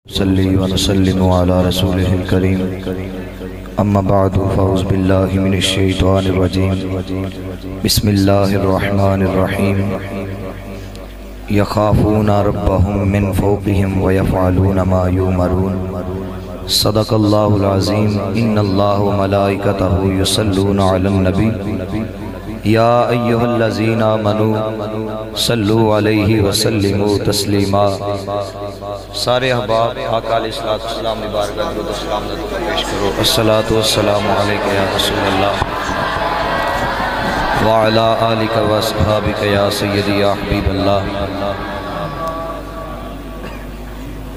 صلی ونسلم علی رسولہ الکریم اما بعد فاعوذ باللہ من الشیطان الرجیم بسم اللہ الرحمن الرحیم یخافون ربهم من فوقهم ویفعلون ما یؤمرون صدق اللہ العظیم ان اللہ وملائکتہ یصلون علی النبی یا ایہا الذین آمنوا صلوا علیہ وسلموا تسلیما۔ سارے احباب آقا علیہ السلام نے بارگاہ درود و سلام پیش کرو۔ الصلاۃ والسلام علیک یا رسول اللہ وعلی آلک و اصحابک یا سیدی یا حبیب اللہ۔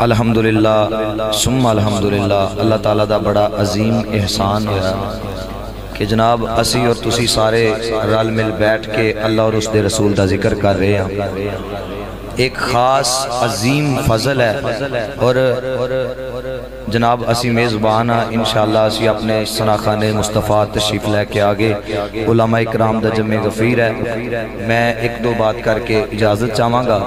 الحمدللہ ثم الحمدللہ، اللہ تعالیٰ دا بڑا عظیم احسان ہوا کہ جناب اسی اور تسی سارے رل مل بیٹھ کے اللہ اور اس دے رسول دا ذکر کر رہے ہیں۔ ایک خاص عظیم فضل ہے اور جناب اسی میزبان ہیں، انشاءاللہ اسی اپنے سناخان مصطفیٰ تشریف لے کے آگے علماء اکرام دا جمع غفیر ہے۔ میں ایک دو بات کر کے اجازت چاہوں گا۔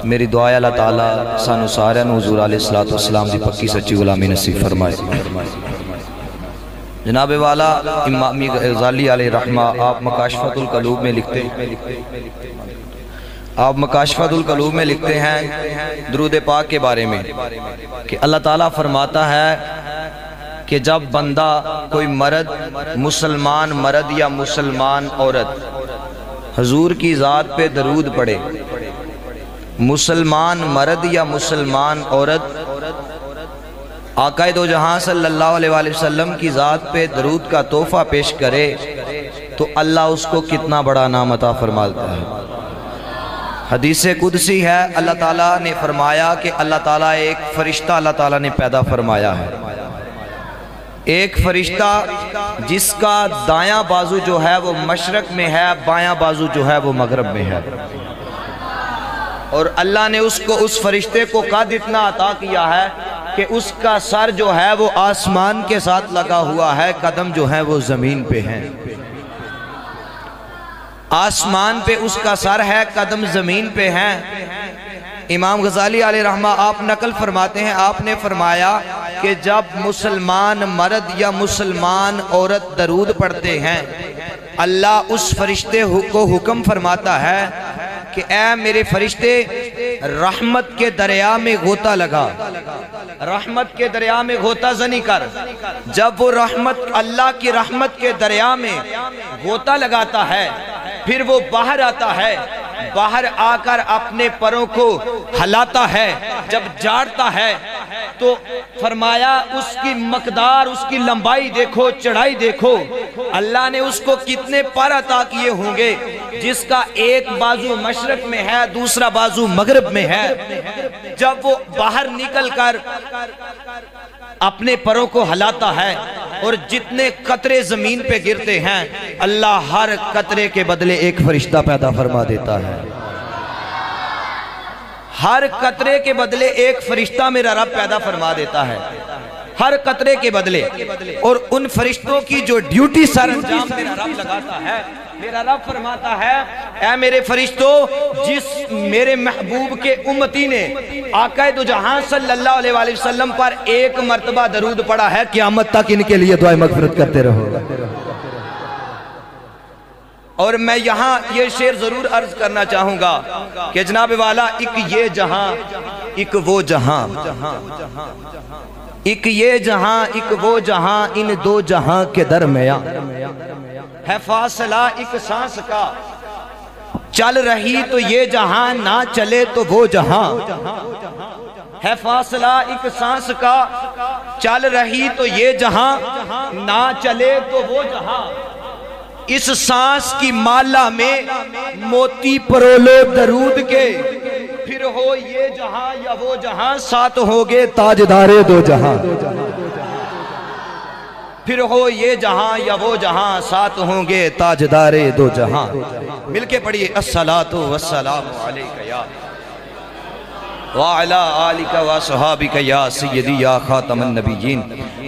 میری دعا ہے اللہ تعالیٰ سانو سارے حضور علیہ السلام دی پکی سچی غلامی نصیب فرمائے۔ جناب والا امام غزالی علیہ رحمہ آپ مکاشفۃ القلوب میں لکھتے ہیں درود پاک کے بارے میں کہ اللہ تعالیٰ فرماتا ہے کہ جب بندہ کوئی مرد، مسلمان مرد یا مسلمان عورت حضور کی ذات پہ درود پڑھے، مسلمان مرد یا مسلمان عورت آقا دو جہاں صلی اللہ علیہ وآلہ وسلم کی ذات پہ درود کا تحفہ پیش کرے تو اللہ اس کو کتنا بڑا انعام عطا فرماتا ہے۔ حدیث قدسی ہے، اللہ تعالیٰ نے فرمایا کہ اللہ تعالیٰ ایک فرشتہ اللہ تعالیٰ نے پیدا فرمایا ہے، ایک فرشتہ جس کا دایاں بازو جو ہے وہ مشرق میں ہے، بایاں بازو جو ہے وہ مغرب میں ہے، اور اللہ نے اس فرشتے کو قد اتنا عطا کیا ہے کہ اس کا سر جو ہے وہ آسمان کے ساتھ لگا ہوا ہے، قدم جو ہے وہ زمین پہ ہیں۔ آسمان پہ اس کا سر ہے، قدم زمین پہ ہیں۔ امام غزالی علیہ رحمہ آپ نقل فرماتے ہیں، آپ نے فرمایا کہ جب مسلمان مرد یا مسلمان عورت درود پڑھتے ہیں، اللہ اس فرشتے کو حکم فرماتا ہے کہ اے میرے فرشتے رحمت کے دریا میں غوطہ لگا، رحمت کے دریا میں غوطہ زنی کر۔ جب وہ رحمت اللہ کی رحمت کے دریا میں غوطہ لگاتا ہے پھر وہ باہر آتا ہے، باہر آ کر اپنے پروں کو ہلاتا ہے، جب جاڑتا ہے تو فرمایا اس کی مقدار، اس کی لمبائی دیکھو، چڑھائی دیکھو، اللہ نے اس کو کتنے پر عطا کیے ہوں گے، جس کا ایک بازو مشرق میں ہے، دوسرا بازو مغرب میں ہے۔ جب وہ باہر نکل کر اپنے پروں کو ہلاتا ہے اور جتنے قطرے زمین پہ گرتے ہیں اللہ ہر قطرے کے بدلے ایک فرشتہ پیدا فرما دیتا ہے، ہر قطرے کے بدلے ایک فرشتہ میرا رب پیدا فرما دیتا ہے، ہر قطرے کے بدلے۔ اور ان فرشتوں کی جو ڈیوٹی سر انجام میرا رب لگاتا ہے، میرا رب فرماتا ہے اے میرے فرشتوں، جس میرے محبوب کے امتی نے آقا دو جہاں صلی اللہ علیہ وآلہ وسلم پر ایک مرتبہ درود پڑھا ہے، قیامت تک ان کے لیے دعائیں مغفرت کرتے رہو۔ اور میں یہاں یہ شعر ضرور عرض کرنا چاہوں گا کہ جناب والا ایک یہ جہاں ایک وہ جہاں، ایک یہ جہاں ایک وہ جہاں، ان دو جہاں کے درمیاں ہے فاصلہ ایک سانس کا، چل رہی تو یہ جہاں نہ چلے تو وہ جہاں، ہے فاصلہ ایک سانس کا، چل رہی تو یہ جہاں نہ چلے تو وہ جہاں، اس سانس کی مالا میں موتی پرولو درود کے، پھر ہو یہ جہاں یا وہ جہاں، ساتھ ہوگے تاجدار دو جہاں، پھر ہو یہ جہاں یا وہ جہاں، ساتھ ہوں گے تاجدار دو جہاں۔ مل کے پڑھیے الصلاۃ والسلام علیک یا وعلی آلک و صحابک یا سیدی یا خاتم النبیین۔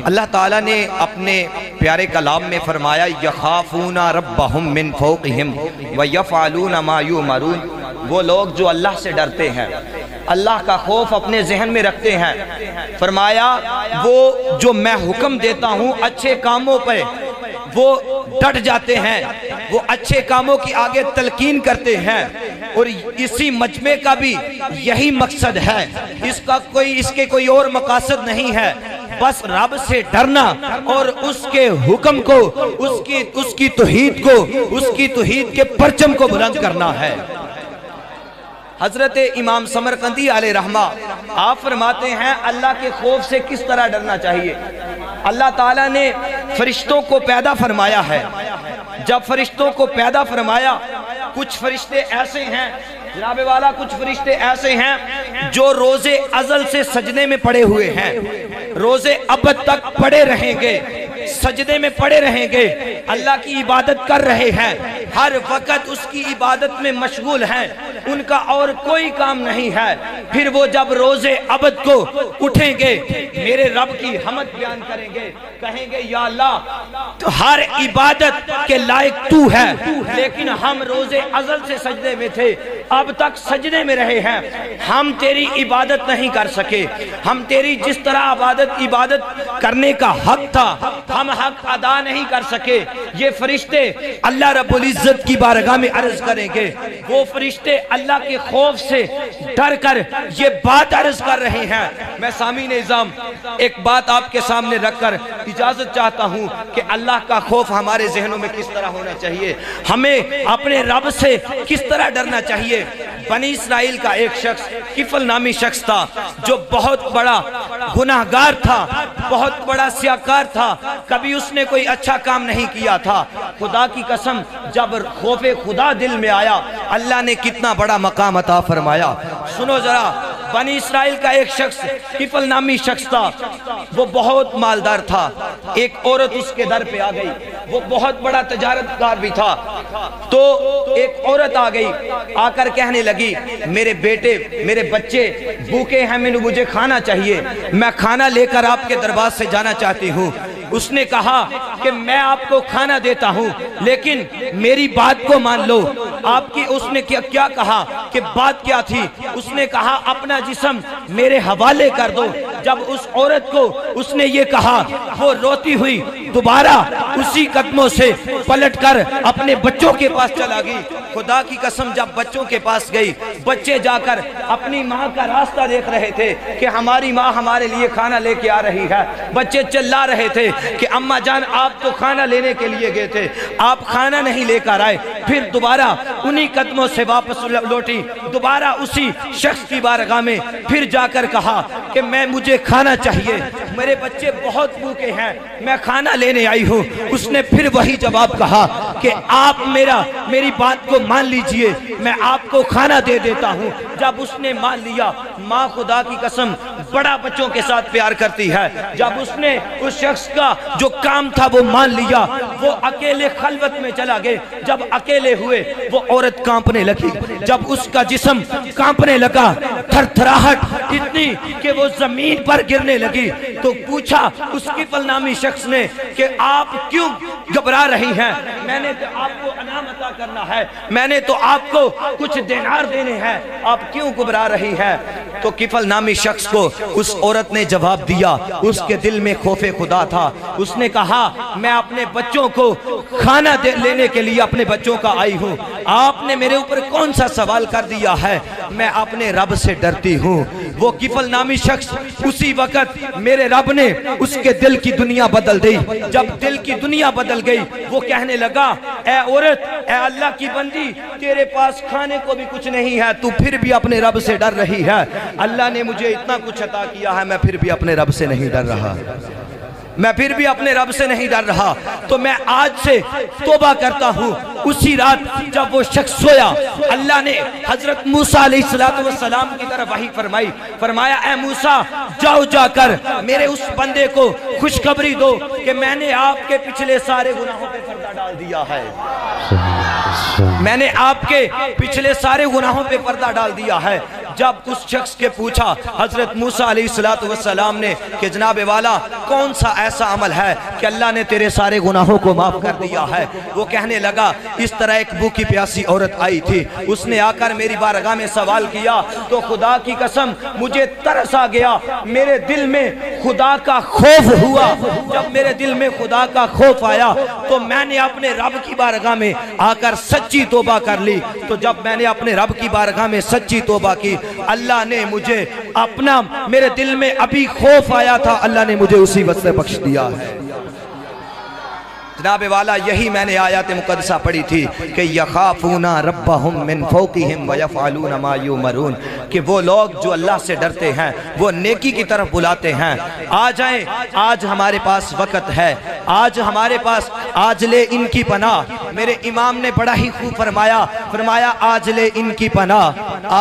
اللہ تعالیٰ نے اپنے پیارے کلام میں فرمایا یخافون ربہم من فوقہم ویفعلون ما یؤمرون، وہ لوگ جو اللہ سے ڈرتے ہیں اللہ کا خوف اپنے ذہن میں رکھتے ہیں، فرمایا وہ جو میں حکم دیتا ہوں اچھے کاموں پہ وہ ڈٹ جاتے ہیں، وہ اچھے کاموں کی آگے تلقین کرتے ہیں، اور اسی مجمع کا بھی یہی مقصد ہے، اس کے کوئی اور مقاصد نہیں ہے، بس رب سے ڈرنا اور اس کے حکم کو، اس کی توحید کے پرچم کو بلند کرنا ہے۔ حضرت امام سمرقندی علیہ رحمہ آپ فرماتے ہیں اللہ کے خوف سے کس طرح ڈرنا چاہیے۔ اللہ تعالیٰ نے فرشتوں کو پیدا فرمایا ہے، جب فرشتوں کو پیدا فرمایا کچھ فرشتے ایسے ہیں جناب والا، کچھ فرشتے ایسے ہیں جو روز ازل سے سجدے میں پڑے ہوئے ہیں، روز ابد تک پڑے رہیں گے، سجدے میں پڑے رہیں گے، اللہ کی عبادت کر رہے ہیں، ہر وقت اس کی عبادت میں مشغول ہیں، ان کا اور کوئی کام نہیں ہے۔ پھر وہ جب روز ابد کو اٹھیں گے میرے رب کی حمد بیان کریں گے، کہیں گے یا اللہ ہر عبادت کے لائق تو ہے، لیکن ہم روز ازل سے سجدے میں تھے، اب تک سجدے میں رہے ہیں، ہم تیری عبادت نہیں کر سکے، ہم تیری جس طرح عبادت کرنے کا حق تھا ہم حق ادا نہیں کر سکے۔ یہ فرشتے اللہ رب العزت کی بارگاہ میں عرض کریں گے، وہ فرشتے اللہ کے خوف سے ڈر کر یہ بات عرض کر رہے ہیں۔ میں سامعین اعظام ایک بات آپ کے سامنے رکھ کر اجازت چاہتا ہوں کہ اللہ کا خوف ہمارے ذہنوں میں کس طرح ہونا چاہیے، ہمیں اپنے رب سے کس طرح ڈرنا چاہیے۔ بنی اسرائیل کا ایک شخص کفل نامی شخص تھا جو بہت بڑا گناہگار تھا، بہت بڑا سیاکار تھا، کبھی اس نے کوئی اچھا کام نہیں کیا تھا۔ خدا کی قسم جب خوف خدا دل میں آیا اللہ نے کتنا بڑا مقام عطا فرمایا۔ سنو ذرا، بنی اسرائیل کا ایک شخص کفل نامی شخص تھا، وہ بہت مالدار تھا، ایک عورت اس کے در پہ آ گئی، وہ بہت بڑا تجارت دار بھی تھا، تو ایک عورت آ گئی، آ کر کہنے لگی میرے بیٹے میرے بچے بھوکے ہیں، مجھے کھانا چاہیے، میں کھانا لے کر آپ کے دربار سے جانا چاہتی ہوں۔ اس نے کہا کہ میں آپ کو کھانا دیتا ہوں لیکن میری بات کو مان لو۔ آپ کی اس نے کیا کہا کہ بات کیا تھی؟ اس نے کہا اپنا جسم میرے حوالے کر دو۔ جب اس عورت کو اس نے یہ کہا وہ روتی ہوئی دوبارہ اسی قدموں سے پلٹ کر اپنے بچوں کے پاس چلا گئی۔ خدا کی قسم جب بچوں کے پاس گئی، بچے جا کر اپنی ماں کا راستہ دیکھ رہے تھے کہ ہماری ماں ہمارے لیے کھانا لے کے آ رہی ہے، بچے چلا رہے تھے کہ اماں جان آپ تو کھانا لینے کے لیے گئے تھے، آپ کھانا نہیں لے کر آئے۔ پھر دوبارہ انہی قدموں سے واپس لوٹی، دوبارہ اسی شخص کی بارگاہ میں پھر جا کر کہا کہ مجھے کھانا چاہیے، میرے بچے بہت بھوکے ہیں، میں کھانا لینے آئی ہوں۔ اس نے پھر وہی جواب کہا کہ آپ میری بات کو مان لیجئے، میں آپ کو کھانا دے دیتا ہوں۔ جب اس نے مان لیا، ماں خدا کی قسم بڑا بچوں کے ساتھ پیار کرتی ہے، جب اس نے اس شخص کا جو کام تھا وہ مان لیا، وہ اکیلے خلوت میں چلا گئے۔ جب اکیلے ہوئے وہ عورت کانپنے لگی، جب اس کا جسم کانپنے لگا، تھر تھراہٹ اتنی کہ وہ زمین پر گرنے لگی، تو پوچھا اس کفل نامی شخص نے کہ آپ کیوں گھبرا رہی ہیں؟ میں نے تو آپ کو انعام عطا کرنا ہے، میں نے تو آپ کو کچھ دینار دینے ہیں، آپ کیوں گھبرا رہی ہیں؟ تو کفل نامی شخص کو اس عورت نے جواب دیا، اس کے دل میں خوف خدا تھا۔ اس نے کہا میں اپنے بچوں کو کھانا لینے کے لیے اپنے بچوں کا آئی ہوں، آپ نے میرے اوپر کون سا سوال کر دیا ہے؟ میں اپنے رب سے ڈرتی ہوں۔ وہ کفل نامی شخص اسی وقت میرے رب نے اس کے دل کی دنیا بدل دی۔ جب دل کی دنیا بدل گئی وہ کہنے لگا اے عورت، اے اللہ کی بندی، تیرے پاس کھانے کو بھی کچھ نہیں ہے، تو پھر بھی اپنے رب سے ڈر رہی ہے۔ اللہ نے مجھے اتنا کچھ عطا کیا ہے، میں پھر بھی اپنے رب سے نہیں ڈر رہا، میں پھر بھی اپنے رب سے نہیں ڈر رہا۔ تو میں آج سے توبہ کرتا ہوں۔ اسی رات جب وہ شخص سویا، اللہ نے حضرت موسیٰ علیہ السلام کی طرف وحی فرمائی، فرمایا اے موسیٰ جاؤ جا کر میرے اس بندے کو خوشخبری دو کہ میں نے آپ کے پچھلے سارے گناہوں پہ پردہ ڈال دیا ہے، میں نے آپ کے پچھلے سارے گناہوں پہ پردہ ڈال دیا ہے۔ جب اس شخص کے پوچھا حضرت موسیٰ علیہ السلام نے کہ جناب والا کون سا ایسا عمل ہے کہ اللہ نے تیرے سارے گناہوں کو معاف کر دیا ہے؟ وہ کہنے لگا اس طرح ایک بھوکی پیاسی عورت آئی تھی، اس نے آ کر میری بارگاہ میں سوال کیا تو خدا کی قسم مجھے ترس آ گیا، میرے دل میں خدا کا خوف ہوا۔ جب میرے دل میں خدا کا خوف آیا تو میں نے اپنے رب کی بارگاہ میں آ کر سچی توبہ کر لی۔ تو جب میں نے اپنے رب کی بارگاہ میں سچی توبہ کی، اللہ نے مجھے اپنا، میرے دل میں ابھی خوف آیا تھا، اللہ نے مجھے اسی وقت سے بخش دیا ہے۔ جناب والا یہی میں نے آیات مقدسہ پڑھی تھی کہ یخافون ربہم من فوقہم ویفعلون ما یؤمرون، کہ وہ لوگ جو اللہ سے ڈرتے ہیں وہ نیکی کی طرف بلاتے ہیں۔ آ جائیں، آج ہمارے پاس وقت ہے، آج ہمارے پاس، آج لے ان کی پناہ۔ میرے امام نے بڑا ہی خوب فرمایا آج لے ان کی پناہ،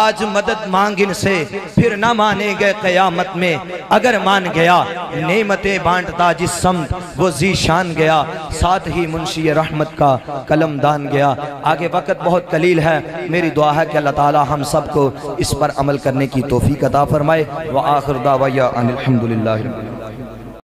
آج مدد مانگ ان سے، پھر نہ مانیں گے قیامت میں، اگر مان گیا نعمتیں بانٹتا جس سمت وہ ذی شان گیا، ساتھ ہی منشی رحمت کا قلم دان گیا۔ آگے وقت بہت قلیل ہے، میری دعا ہے کہ اللہ تعالی ہم سب کو اس پر عمل کرنے کی توفیق عطا فرمائے۔ وآخر دعوایا ان الحمدللہ۔